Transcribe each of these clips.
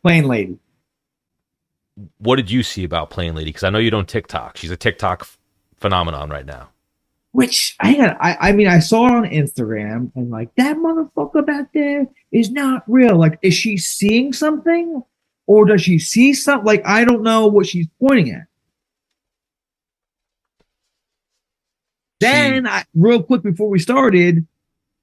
Plane lady. What did you see about Plain Lady? Because I know you don't TikTok. She's a TikTok phenomenon right now. Which I mean, I saw it on Instagram and like that motherfucker back there is not real. Like, is she seeing something, or does she see something? Like, I don't know what she's pointing at. She, Then, real quick before we started,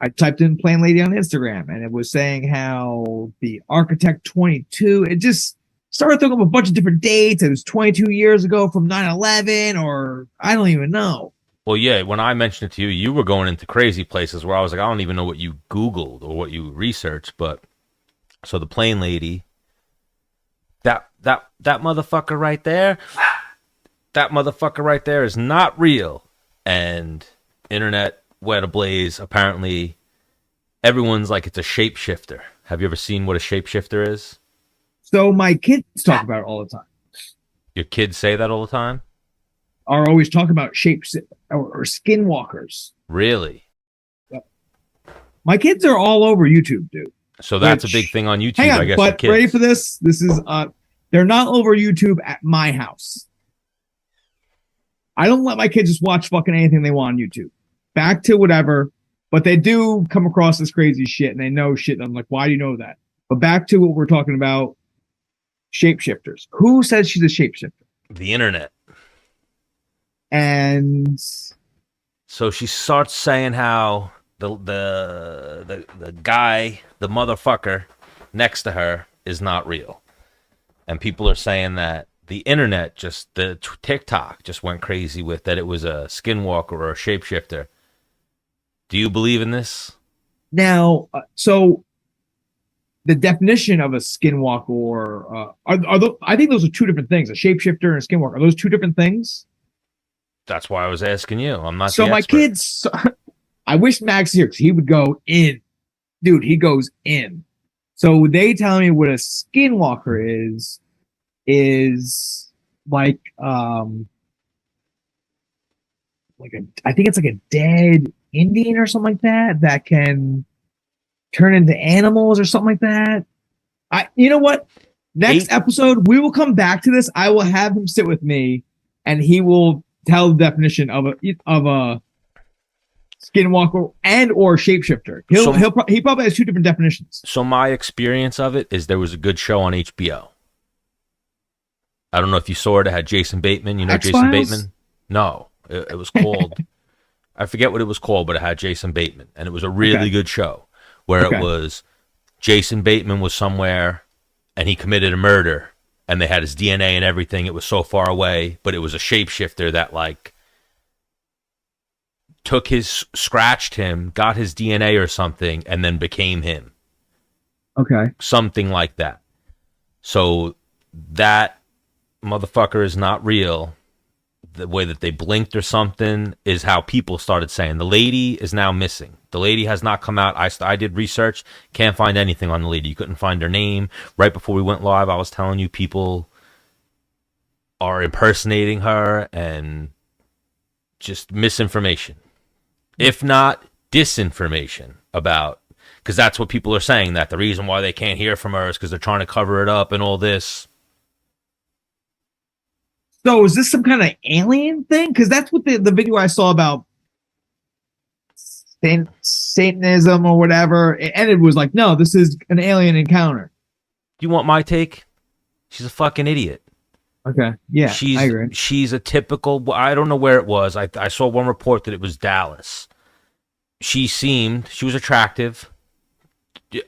I typed in "plain lady" on Instagram, and it was saying how the Architect 22. It just started throwing up a bunch of different dates. It was 22 years ago from 9/11, or I don't even know. well, yeah, when I mentioned it to you, you were going into crazy places where I was like, I don't even know what you Googled or what you researched. But so the Plain Lady, that motherfucker right there, that motherfucker right there is not real. And internet went ablaze. Apparently, everyone's like it's a shapeshifter. Have you ever seen what a shapeshifter is? So my kids talk about it all the time. Your kids say that all the time? Are always talking about shapes or skinwalkers. Really? My kids are all over YouTube, dude. So that's a big Which, thing on hang YouTube, I on, guess, for but ready for kids. this? This is they're not over YouTube at my house. I don't let my kids just watch fucking anything they want on YouTube. Back to whatever, but they do come across this crazy shit and they know shit. And I'm like, why do you know that? But back to what we're talking about, shapeshifters. Who says she's a shapeshifter? The internet. And So she starts saying how the guy, the motherfucker next to her is not real. And people are saying that the internet just the TikTok just went crazy with that it was a skinwalker or a shapeshifter. Do you believe in this? now, so the definition of a skinwalker or are those, I think those are two different things. A shapeshifter and a skinwalker, are those two different things? That's why I was asking you. I'm not So the my expert. kids, I wish Max here because he would go in, dude. He goes in. So they tell me what a skinwalker is like a, I think it's like a dead Indian or something like that that can turn into animals or something like that. You know what? Next Eight episode we will come back to this. I will have him sit with me, and he will tell the definition of a skinwalker and or shapeshifter. so He probably has two different definitions. so my experience of it is there was a good show on HBO. I don't know if you saw it. It had Jason Bateman. You know X Jason Files. Bateman? No, it was called. I forget what it was called, but it had Jason Bateman, and it was a really Okay. good show where it Okay. was Jason Bateman was somewhere and he committed a murder, and they had his DNA and everything. It was so far away, but it was a shapeshifter that like took his scratched him, got his DNA or something, and then became him. Okay. Something like that. So that motherfucker is not real. The way that they blinked or something is how people started saying the lady is now missing. The lady has not come out. I did research, can't find anything on the lady. You couldn't find her name. Right before we went live, I was telling you people are impersonating her and just misinformation, if not disinformation about, because that's what people are saying, that the reason why they can't hear from her is because they're trying to cover it up and all this. So is this some kind of alien thing? Because that's what the video I saw about Satanism or whatever. It ended was like, no, this is an alien encounter. Do you want my take? She's a fucking idiot. Okay. Yeah, I She's agree. she's a typical. I don't know where it was. I saw one report that it was Dallas. She was attractive.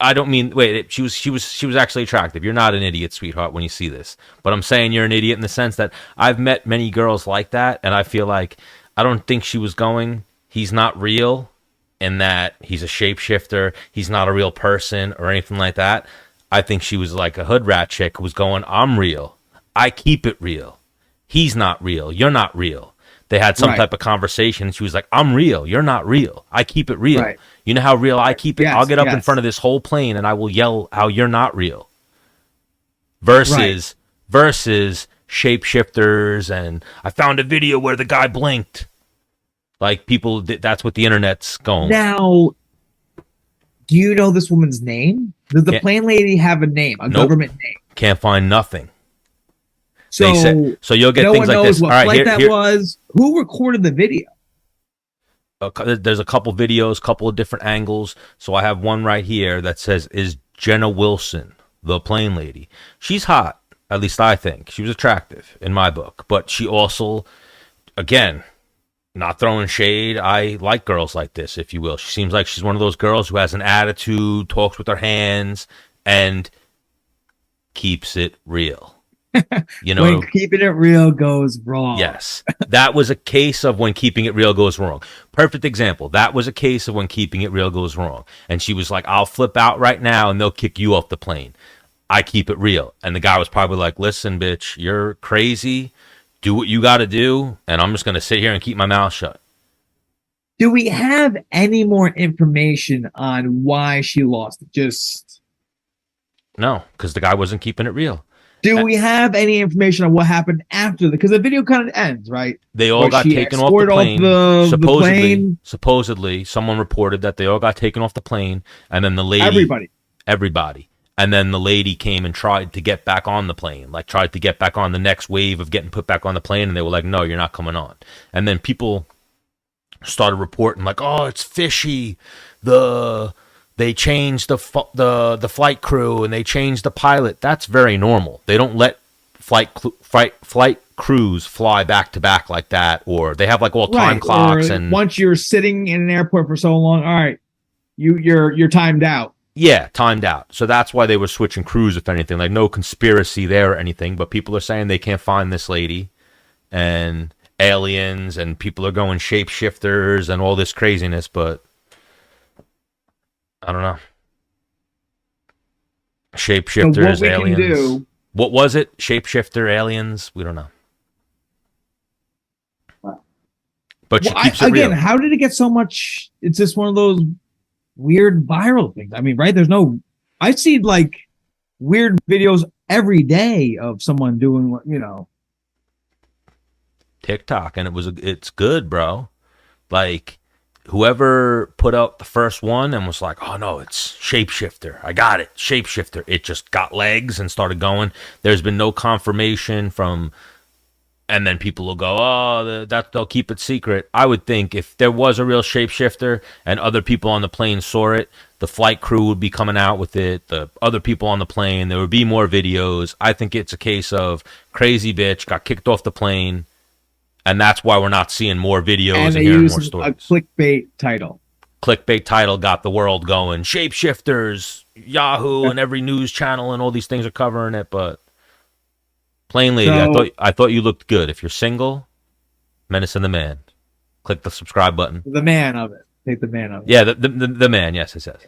I don't mean wait. She was actually attractive. You're not an idiot, sweetheart, when you see this. But I'm saying you're an idiot in the sense that I've met many girls like that, and I feel like I don't think she was going. He's not real, and that he's a shapeshifter. He's not a real person or anything like that. I think she was like a hood rat chick who was going, I'm real. I keep it real. He's not real. You're not real. They had some Right. type of conversation, and she was like, I'm real. You're not real. I keep it real. Right. You know how real I keep it? I'll Yes. get up in Yes. front of this whole plane and I will yell how you're not real. Right. Versus shapeshifters, and I found a video where the guy blinked. Like people, that's what the internet's going with. Now, Do you know this woman's name? Does the Can't- plane lady have a name, a Nope. government name? Can't find nothing. So They said, so you'll get no things one like knows this. what All right, flight that was. Who recorded the video? There's a couple videos, couple of different angles. So I have one right here that says, "Is Jenna Wilson the plane lady?" She's hot, at least I think. She was attractive in my book, but she also, again, not throwing shade. I like girls like this, if you will. She seems like she's one of those girls who has an attitude, talks with her hands, and keeps it real. You know, when keeping it real goes wrong. yes, that was a case of when keeping it real goes wrong. Perfect example. That was a case of when keeping it real goes wrong. And she was like, "I'll flip out right now and they'll kick you off the plane. I keep it real." And the guy was probably like, "Listen, bitch, you're crazy. Do what you got to do. And I'm just going to sit here and keep my mouth shut." Do we have any more information on why she lost it? Just No, because the guy wasn't keeping it real. do we have any information on what happened after because the video kind of ends, right? They all got taken off the plane. Supposedly, someone reported that they all got taken off the plane, and then the lady, everybody, and then the lady came and tried to get back on the plane, like tried to get back on the next wave of getting put back on the plane, and they were like, "No, you're not coming on." And then people started reporting like, "Oh, it's fishy. They changed the flight crew and they changed the pilot." That's very normal. They don't let flight crews fly back to back like that, or they have like all time clocks. And once you're sitting in an airport for so long, all right, you're timed out. Yeah, timed out. So that's why they were switching crews, if anything. Like no conspiracy there or anything, but people are saying they can't find this lady and aliens, and people are going shapeshifters and all this craziness, but I don't know. Shapeshifters, so aliens. What was it? Shapeshifter, aliens? We don't know. But she keeps it real. How did it get so much? It's just one of those weird viral things. I mean, right? I see like weird videos every day of someone doing, TikTok, and it's good, bro. Like, whoever put out the first one and was like, "Oh no, it's shapeshifter. I got it. Shapeshifter." It just got legs and started going. There's been no confirmation from, and then people will go, "Oh, they'll keep it secret." I would think if there was a real shapeshifter and other people on the plane saw it, the flight crew would be coming out with it. The other people on the plane, there would be more videos. I think it's a case of crazy bitch got kicked off the plane. And that's why we're not seeing more videos and hearing more stories. A clickbait title. Clickbait title got the world going. Shapeshifters, Yahoo, and every news channel and all these things are covering it. But plain lady, I thought you looked good. If you're single, Menace and the Man. Click the subscribe button. The man of it. Take the man of it. Yeah, the man. Yes, it says.